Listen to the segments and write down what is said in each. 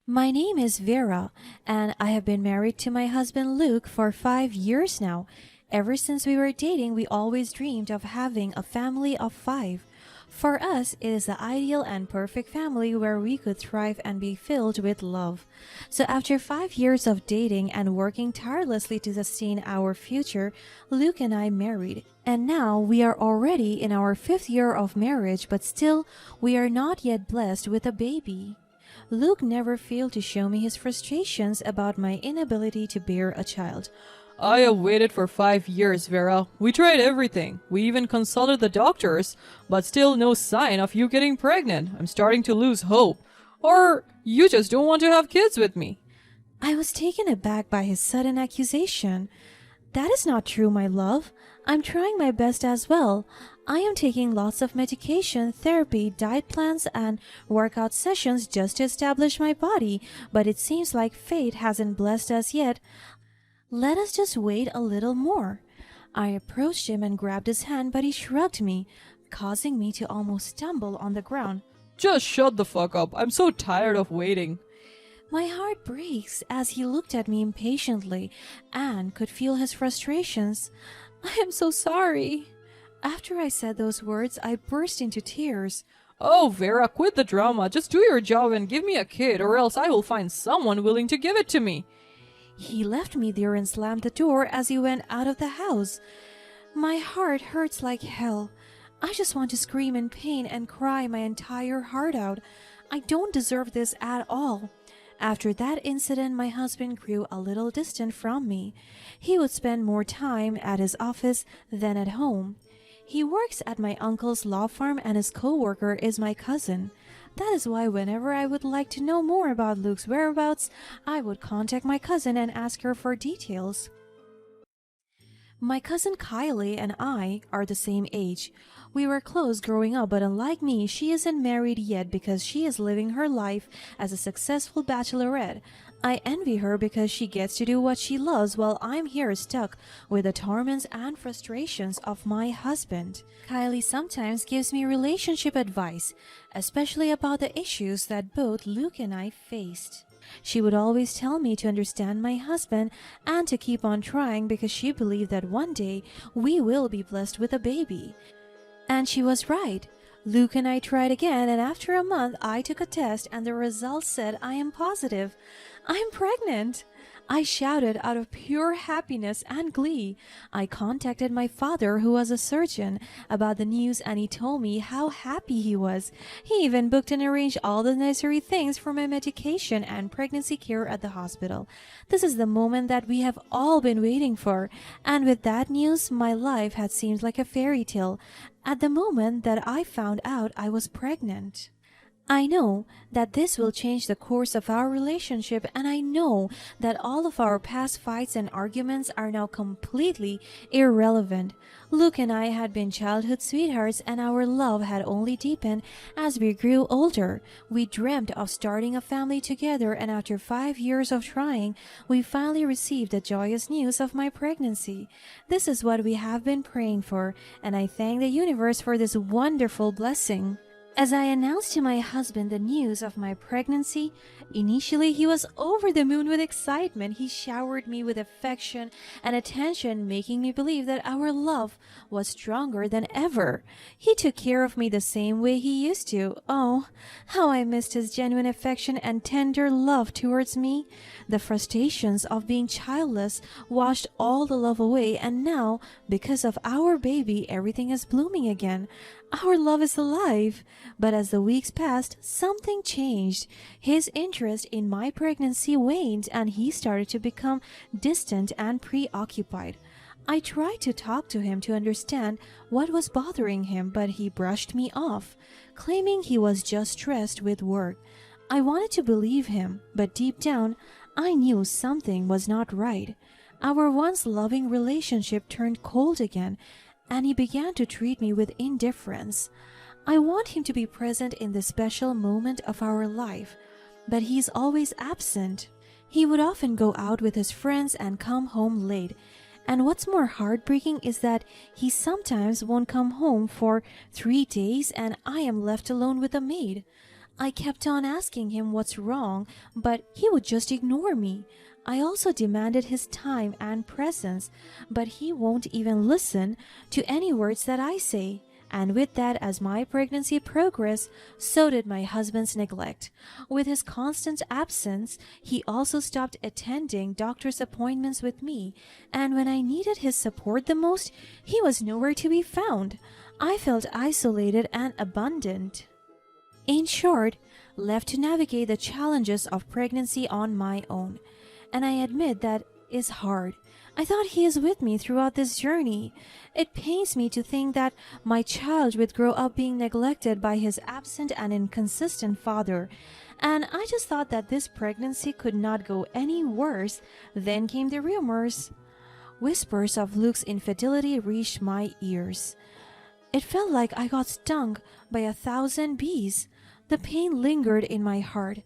My name is Vera, and I have been married to my husband Luke for 5 years now. Ever since we were dating, we always dreamed of having a family of five. For us, it is the ideal and perfect family where we could thrive and be filled with love. So, after 5 years of dating and working tirelessly to sustain our future, Luke and I married. And now we are already in our fifth year of marriage, but still, we are not yet blessed with a baby. Luke never failed to show me his frustrations about my inability to bear a child. I have waited for 5 years, Vera. We tried everything. We even consulted the doctors, but still no sign of you getting pregnant. I'm starting to lose hope. Or you just don't want to have kids with me. I was taken aback by his sudden accusation. That is not true, my love. I'm trying my best as well. I am taking lots of medication, therapy, diet plans, and workout sessions just to establish my body, but it seems like fate hasn't blessed us yet. Let us just wait a little more. I approached him and grabbed his hand, but he shrugged me, causing me to almost stumble on the ground. Just shut the fuck up. I'm so tired of waiting. My heart breaks as he looked at me impatiently and could feel his frustrations. I am so sorry. After I said those words, I burst into tears. Oh, Vera, quit the drama. Just do your job and give me a kid, or else I will find someone willing to give it to me. He left me there and slammed the door as he went out of the house. My heart hurts like hell. I just want to scream in pain and cry my entire heart out. I don't deserve this at all. After that incident, my husband grew a little distant from me. He would spend more time at his office than at home. He works at my uncle's law firm and his co-worker is my cousin. That is why whenever I would like to know more about Luke's whereabouts, I would contact my cousin and ask her for details. My cousin Kylie and I are the same age. We were close growing up, but unlike me, she isn't married yet because she is living her life as a successful bachelorette. I envy her because she gets to do what she loves while I'm here stuck with the torments and frustrations of my husband. Kylie sometimes gives me relationship advice, especially about the issues that both Luke and I faced. She would always tell me to understand my husband and to keep on trying because she believed that one day we will be blessed with a baby. And she was right. Luke and I tried again, and after a month I took a test and the results said I am positive. I'm pregnant. I shouted out of pure happiness and glee. I contacted my father, who was a surgeon, about the news, and he told me how happy he was. He even booked and arranged all the necessary things for my medication and pregnancy care at the hospital. This is the moment that we have all been waiting for, and with that news, my life had seemed like a fairy tale at the moment that I found out I was pregnant. I know that this will change the course of our relationship, and I know that all of our past fights and arguments are now completely irrelevant. Luke and I had been childhood sweethearts, and our love had only deepened as we grew older. We dreamt of starting a family together, and after 5 years of trying, we finally received the joyous news of my pregnancy. This is what we have been praying for, and I thank the universe for this wonderful blessing. As I announced to my husband the news of my pregnancy, initially he was over the moon with excitement. He showered me with affection and attention, making me believe that our love was stronger than ever. He took care of me the same way he used to. Oh, how I missed his genuine affection and tender love towards me. The frustrations of being childless washed all the love away, and now, because of our baby, everything is blooming again. Our love is alive. But as the weeks passed, something changed. His interest in my pregnancy waned, and he started to become distant and preoccupied. I tried to talk to him to understand what was bothering him, but he brushed me off, claiming he was just stressed with work. I wanted to believe him, but deep down, I knew something was not right. Our once loving relationship turned cold again, and he began to treat me with indifference. I want him to be present in this special moment of our life, but he's always absent. He would often go out with his friends and come home late. And what's more heartbreaking is that he sometimes won't come home for 3 days, and I am left alone with a maid. I kept on asking him what's wrong, but he would just ignore me. I also demanded his time and presence, but he won't even listen to any words that I say. And with that, as my pregnancy progressed, so did my husband's neglect. With his constant absence, he also stopped attending doctor's appointments with me, and when I needed his support the most, he was nowhere to be found. I felt isolated and abandoned. In short, left to navigate the challenges of pregnancy on my own. And I admit that is hard. I thought he is with me throughout this journey. It pains me to think that my child would grow up being neglected by his absent and inconsistent father. And I just thought that this pregnancy could not go any worse. Then came the rumors. Whispers of Luke's infidelity reached my ears. It felt like I got stung by 1,000 bees. The pain lingered in my heart.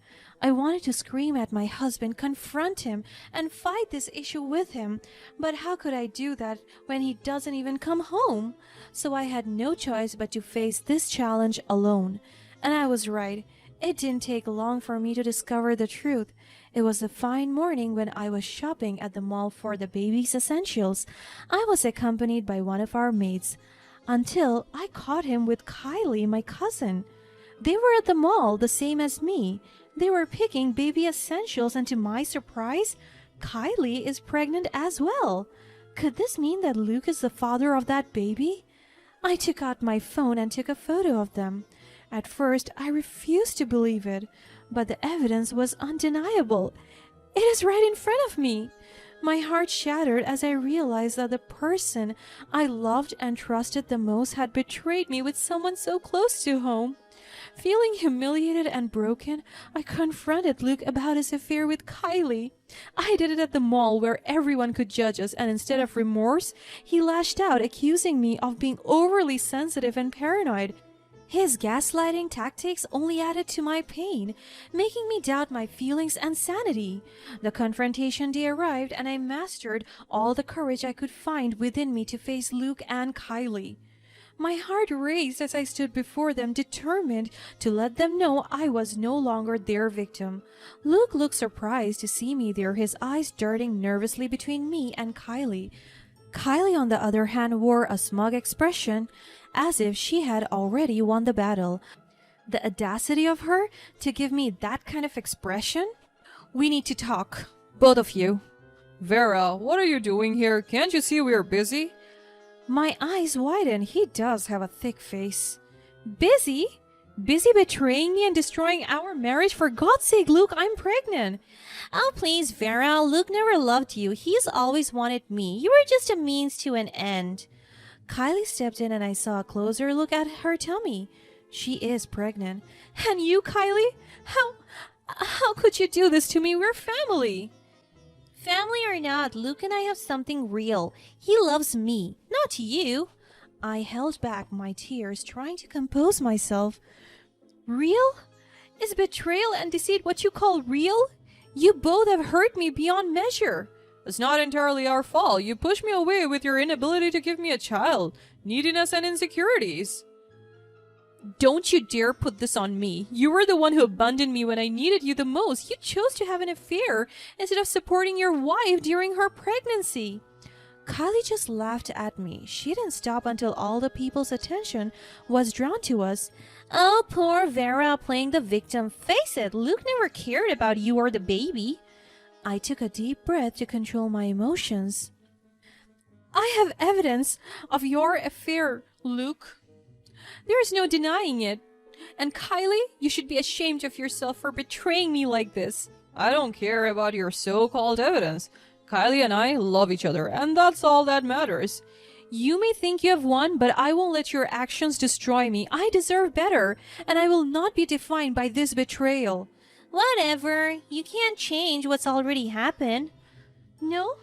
I wanted to scream at my husband, confront him, and fight this issue with him. But how could I do that when he doesn't even come home? So I had no choice but to face this challenge alone. And I was right. It didn't take long for me to discover the truth. It was a fine morning when I was shopping at the mall for the baby's essentials. I was accompanied by one of our maids, until I caught him with Kylie, my cousin. They were at the mall, the same as me. They were picking baby essentials, and to my surprise, Kylie is pregnant as well. Could this mean that Luke is the father of that baby? I took out my phone and took a photo of them. At first, I refused to believe it, but the evidence was undeniable. It is right in front of me. My heart shattered as I realized that the person I loved and trusted the most had betrayed me with someone so close to home. Feeling humiliated and broken, I confronted Luke about his affair with Kylie. I did it at the mall where everyone could judge us, and instead of remorse, he lashed out, accusing me of being overly sensitive and paranoid. His gaslighting tactics only added to my pain, making me doubt my feelings and sanity. The confrontation day arrived, and I mastered all the courage I could find within me to face Luke and Kylie. My heart raced as I stood before them, determined to let them know I was no longer their victim. Luke looked surprised to see me there, his eyes darting nervously between me and Kylie. Kylie, on the other hand, wore a smug expression, as if she had already won the battle. The audacity of her to give me that kind of expression? We need to talk, both of you. Vera, what are you doing here? Can't you see we're busy? My eyes widened. He does have a thick face. Busy? Busy betraying me and destroying our marriage? For God's sake, Luke, I'm pregnant. Oh, please, Vera. Luke never loved you. He's always wanted me. You were just a means to an end. Kylie stepped in and I saw a closer look at her tummy. She is pregnant. And you, Kylie? How could you do this to me? We're family. Family or not, Luke and I have something real. He loves me, not you. I held back my tears, trying to compose myself. Real? Is betrayal and deceit what you call real? You both have hurt me beyond measure. It's not entirely our fault. You pushed me away with your inability to give me a child, neediness, and insecurities. Don't you dare put this on me. You were the one who abandoned me when I needed you the most. You chose to have an affair instead of supporting your wife during her pregnancy. Kylie just laughed at me. She didn't stop until all the people's attention was drawn to us. Oh, poor Vera playing the victim. Face it, Luke never cared about you or the baby. I took a deep breath to control my emotions. I have evidence of your affair, Luke. There is no denying it. And Kylie, you should be ashamed of yourself for betraying me like this. I don't care about your so-called evidence. Kylie and I love each other, and that's all that matters. You may think you have won, but I won't let your actions destroy me. I deserve better, and I will not be defined by this betrayal. Whatever. You can't change what's already happened. No,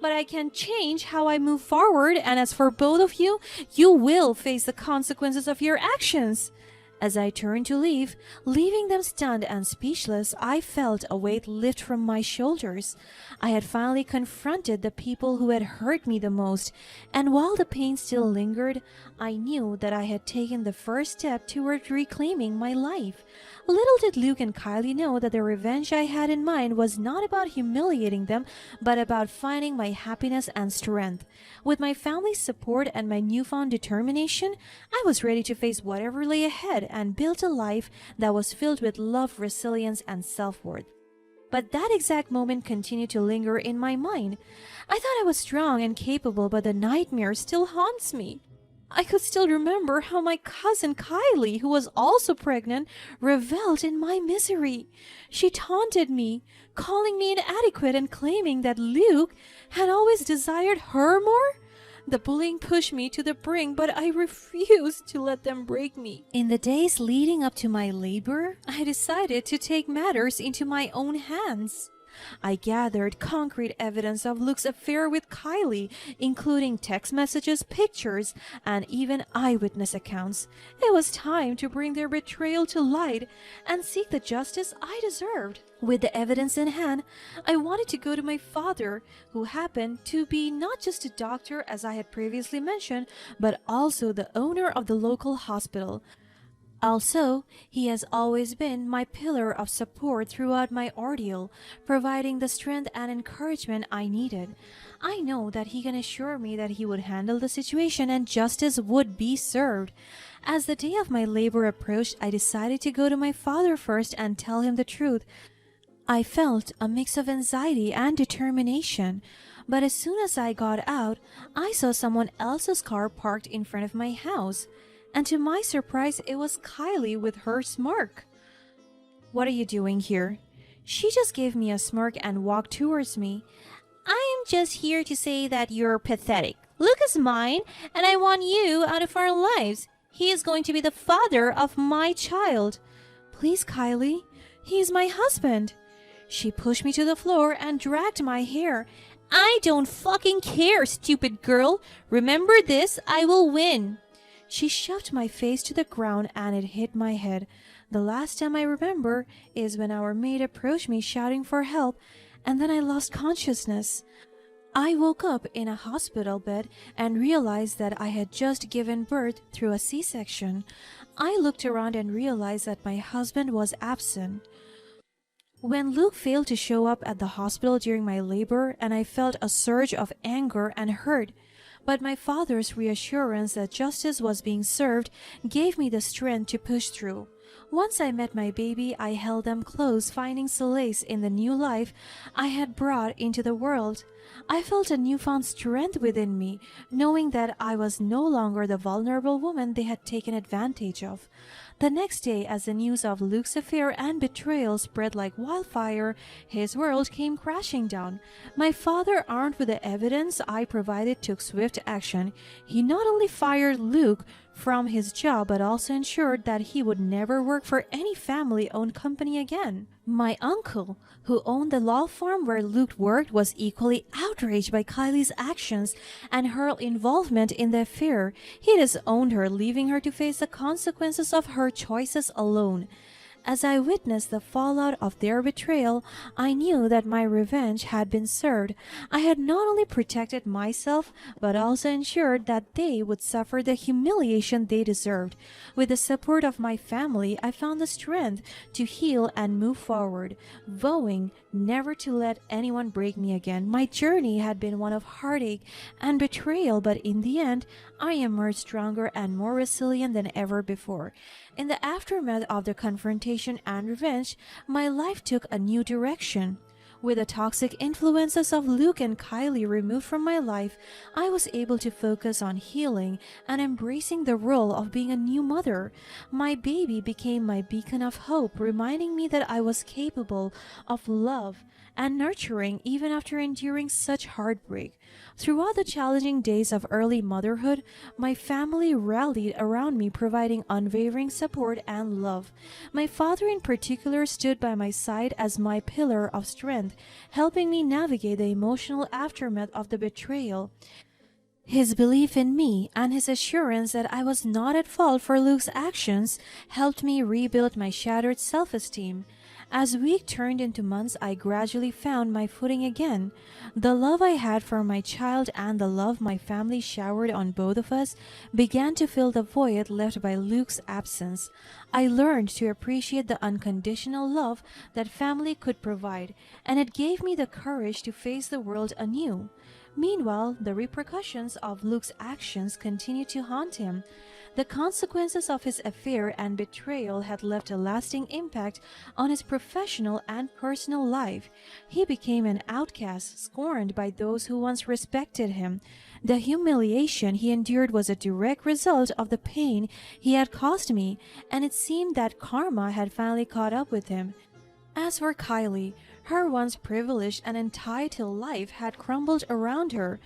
but I can change how I move forward, and as for both of you, you will face the consequences of your actions. As I turned to leave, leaving them stunned and speechless, I felt a weight lift from my shoulders. I had finally confronted the people who had hurt me the most, and while the pain still lingered, I knew that I had taken the first step toward reclaiming my life. Little did Luke and Kylie know that the revenge I had in mind was not about humiliating them, but about finding my happiness and strength. With my family's support and my newfound determination, I was ready to face whatever lay ahead and build a life that was filled with love, resilience, and self-worth. But that exact moment continued to linger in my mind. I thought I was strong and capable, but the nightmare still haunts me. I could still remember how my cousin Kylie, who was also pregnant, reveled in my misery. She taunted me, calling me inadequate and claiming that Luke had always desired her more. The bullying pushed me to the brink, but I refused to let them break me. In the days leading up to my labor, I decided to take matters into my own hands. I gathered concrete evidence of Luke's affair with Kylie, including text messages, pictures, and even eyewitness accounts. It was time to bring their betrayal to light and seek the justice I deserved. With the evidence in hand, I wanted to go to my father, who happened to be not just a doctor as I had previously mentioned, but also the owner of the local hospital. Also, he has always been my pillar of support throughout my ordeal, providing the strength and encouragement I needed. I know that he can assure me that he would handle the situation and justice would be served. As the day of my labor approached, I decided to go to my father first and tell him the truth. I felt a mix of anxiety and determination, but as soon as I got out, I saw someone else's car parked in front of my house. And to my surprise, it was Kylie with her smirk. "What are you doing here?" She just gave me a smirk and walked towards me. I am just here to say that you're pathetic. Luke is mine, and I want you out of our lives. He is going to be the father of my child. "Please, Kylie, he is my husband." She pushed me to the floor and dragged my hair. I don't fucking care, stupid girl. Remember this, I will win. She shoved my face to the ground and it hit my head. The last time I remember is when our maid approached me shouting for help, and then I lost consciousness. I woke up in a hospital bed and realized that I had just given birth through a C-section. I looked around and realized that my husband was absent. When Luke failed to show up at the hospital during my labor, and I felt a surge of anger and hurt, but my father's reassurance that justice was being served gave me the strength to push through. Once I met my baby, I held them close, finding solace in the new life I had brought into the world. I felt a newfound strength within me, knowing that I was no longer the vulnerable woman they had taken advantage of. The next day, as the news of Luke's affair and betrayal spread like wildfire, his world came crashing down. My father, armed with the evidence I provided, took swift action. He not only fired Luke from his job, but also ensured that he would never work for any family-owned company again. My uncle, who owned the law firm where Luke worked, was equally outraged by Kylie's actions and her involvement in the affair. He disowned her, leaving her to face the consequences of her choices alone. As I witnessed the fallout of their betrayal, I knew that my revenge had been served. I had not only protected myself, but also ensured that they would suffer the humiliation they deserved. With the support of my family, I found the strength to heal and move forward, vowing never to let anyone break me again. My journey had been one of heartache and betrayal, but in the end, I emerged stronger and more resilient than ever before. In the aftermath of the confrontation and revenge, my life took a new direction. With the toxic influences of Luke and Kylie removed from my life, I was able to focus on healing and embracing the role of being a new mother. My baby became my beacon of hope, reminding me that I was capable of love and nurturing even after enduring such heartbreak. Throughout the challenging days of early motherhood, my family rallied around me, providing unwavering support and love. My father in particular stood by my side as my pillar of strength, helping me navigate the emotional aftermath of the betrayal. His belief in me and his assurance that I was not at fault for Luke's actions helped me rebuild my shattered self-esteem. As weeks turned into months, I gradually found my footing again. The love I had for my child and the love my family showered on both of us began to fill the void left by Luke's absence. I learned to appreciate the unconditional love that family could provide, and it gave me the courage to face the world anew. Meanwhile, the repercussions of Luke's actions continued to haunt him. The consequences of his affair and betrayal had left a lasting impact on his professional and personal life. He became an outcast, scorned by those who once respected him. The humiliation he endured was a direct result of the pain he had caused me, and it seemed that karma had finally caught up with him. As for Kylie, her once privileged and entitled life had crumbled around her.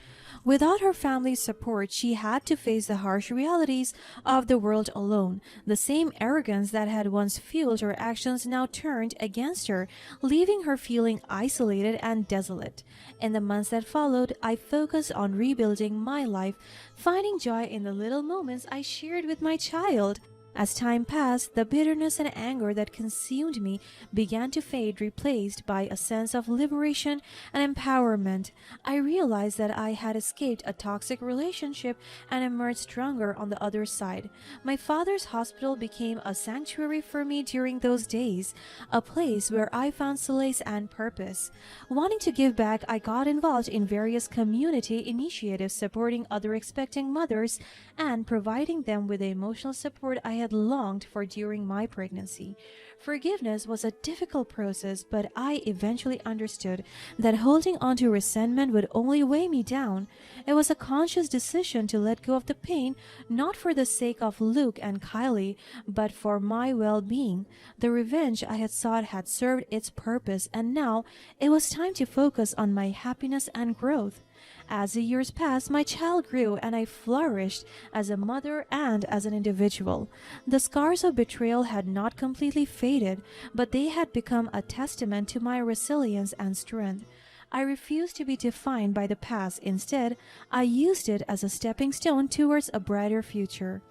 Without her family's support, she had to face the harsh realities of the world alone. The same arrogance that had once fueled her actions now turned against her, leaving her feeling isolated and desolate. In the months that followed, I focused on rebuilding my life, finding joy in the little moments I shared with my child. As time passed, the bitterness and anger that consumed me began to fade, replaced by a sense of liberation and empowerment. I realized that I had escaped a toxic relationship and emerged stronger on the other side. My father's hospital became a sanctuary for me during those days, a place where I found solace and purpose. Wanting to give back, I got involved in various community initiatives supporting other expecting mothers and providing them with the emotional support I had longed for during my pregnancy. Forgiveness was a difficult process, but I eventually understood that holding on to resentment would only weigh me down. It was a conscious decision to let go of the pain, not for the sake of Luke and Kylie, but for my well-being. The revenge I had sought had served its purpose, and now it was time to focus on my happiness and growth. As the years passed, my child grew and I flourished as a mother and as an individual. The scars of betrayal had not completely faded, but they had become a testament to my resilience and strength. I refused to be defined by the past. Instead, I used it as a stepping stone towards a brighter future.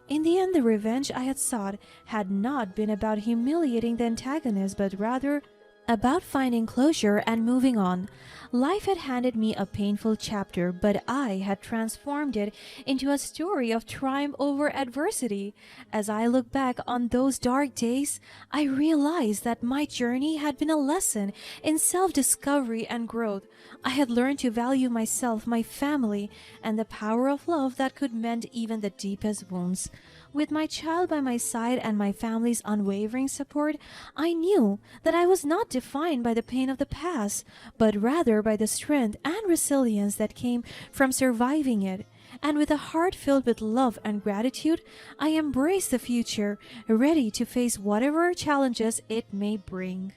In the end, the revenge I had sought had not been about humiliating the antagonist, but rather about finding closure and moving on. Life had handed me a painful chapter, but I had transformed it into a story of triumph over adversity. As I look back on those dark days, I realized that my journey had been a lesson in self-discovery and growth. I had learned to value myself, my family, and the power of love that could mend even the deepest wounds. With my child by my side and my family's unwavering support, I knew that I was not defined by the pain of the past, but rather by the strength and resilience that came from surviving it. And with a heart filled with love and gratitude, I embrace the future, ready to face whatever challenges it may bring.